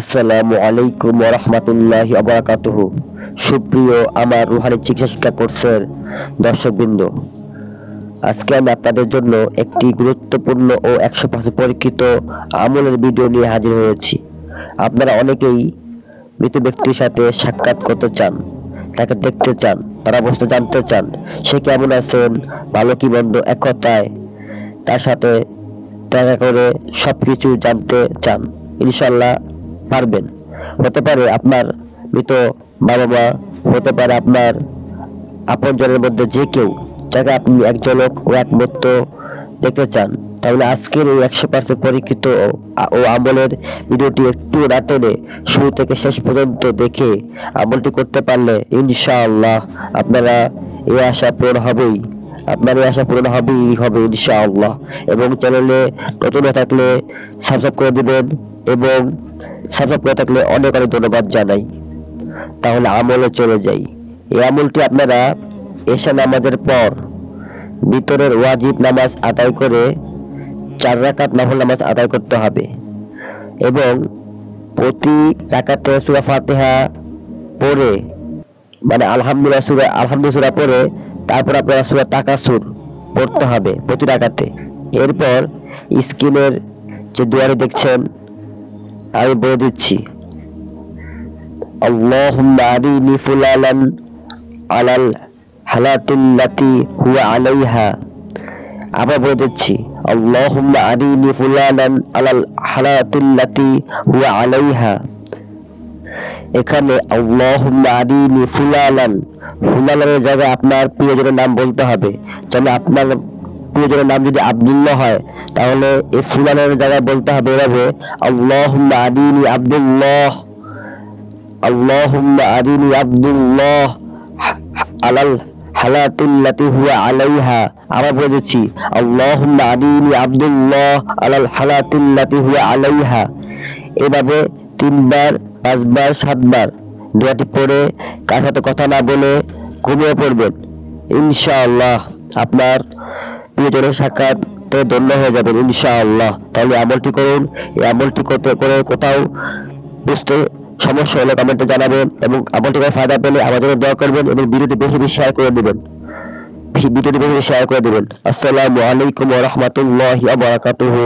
আসসালামু আলাইকুম ওয়া রাহমাতুল্লাহি ওয়া বারাকাতুহু। সুপ্রিয় আমার রুহানি চিকিৎসা শিক্ষা কোর্সের দর্শকবৃন্দ, আজকে আমি আপনাদের জন্য একটি গুরুত্বপূর্ণ ও 100% পরীক্ষিত আমলের ভিডিও নিয়ে হাজির হয়েছি। আপনারা অনেকেই মৃত ব্যক্তির সাথে সাক্ষাৎ করতে চান, তাকে দেখতে চান, তার অবস্থা জানতে চান, সে কেমন আছেন, ভালো কি মন্দ, এক কথায় তার সাথে দেখা করে সবকিছু জানতে চান। ইনশাআল্লাহ পারবেন। হতে পারে আপনার মৃত বাবা মা, হতে পারে আপনার আপনজনের মধ্যে যে কেউ, যাকে আপনি এক ঝলক ও এক মুহূর্ত দেখতে চান। তাহলে আজকের এই 100% পরীক্ষিত ও আমলের ভিডিওটি একটু না টেনে শুরু থেকে শেষ পর্যন্ত দেখে আমলটি করতে পারলে ইনশাআল্লাহ আপনারা এই আশা পূরণ হবেই। আপনার এই আশা পূরণ হবে ইনশাআল্লাহ। এবং চ্যানেলে নতুন হয়ে থাকলে সাবস্ক্রাইব করে দিবেন, এবং সাবস্ক্রাইব করে থাকলে অনেক অনেক ধন্যবাদ জানাই। তাহলে আমলে চলে যাই। এই আমলটি আপনারা এশা নামাজের পর ভিতরের ওয়াজিব নামাজ আদায় করে 4 রাকাত নফল নামাজ আদায় করতে হবে, এবং প্রতি রাকাতে সূরা ফাতিহা পড়ে, মানে আলহামদুলিল্লাহ সূরা পড়ে তারপর আপনারা সূরা তাকাসুর পড়তে হবে প্রতি রাকাতে। এরপর স্ক্রিনের যে দুয়ারে দেখছেন, আমি বলে দিচ্ছি, আল্লাহুম্মা আরিনি ফুলালান আলাল হালাতিল্লাতি হুয়া আলাইহা। আবার বলে দিচ্ছি, আল্লাহুম্মা আরিনি ফুলালান আলাল হালাতিল্লাতি হুয়া আলাইহা। এখানে আল্লাহুম্মা আরিনি ফুলালানের জায়গায় আপনার প্রিয়জনের নাম বলতে হবে। যেমন আপনার প্রিয়জনের নাম যদি আব্দুল্লাহ হয়, তাহলে এই ফুলালানের জায়গায় বলতে হবে এভাবে, আল্লাহুম্মা আরিনি আব্দুল্লাহ, আল্লাহুম্মা আরিনি আব্দুল্লাহ আলাল হালাতিল্লাতি হুয়া আলাইহা। আবার বলে দিচ্ছি, আল্লাহুম্মা আরিনি আব্দুল্লাহ আলাল হালাতিল্লাতি হুয়া আলাইহা। এভাবে 3 বার, 5 বার, 7 বার দোয়াটি পড়ে কার সাথে কথা না বলে ঘুমিয়ে পড়বেন। ইনশাআল্লাহ আপনার প্রিয়জনের সাক্ষাৎে ধন্য হয়ে যাবেন ইনশাআল্লাহ। তাহলে আমলটি করুন। এই আমলটি করতে করে কোথাও বুঝতে সমস্যা হলে কমেন্টে জানাবেন, এবং আমলটি করে ফায়দা পেলে আমার জন্য দোয়া করবেন, এবং ভিডিওটি বেশি বেশি শেয়ার করে দিবেন। আসসালামু আলাইকুম ওয়া রাহমাতুল্লাহি ওয়া বারাকাতুহু।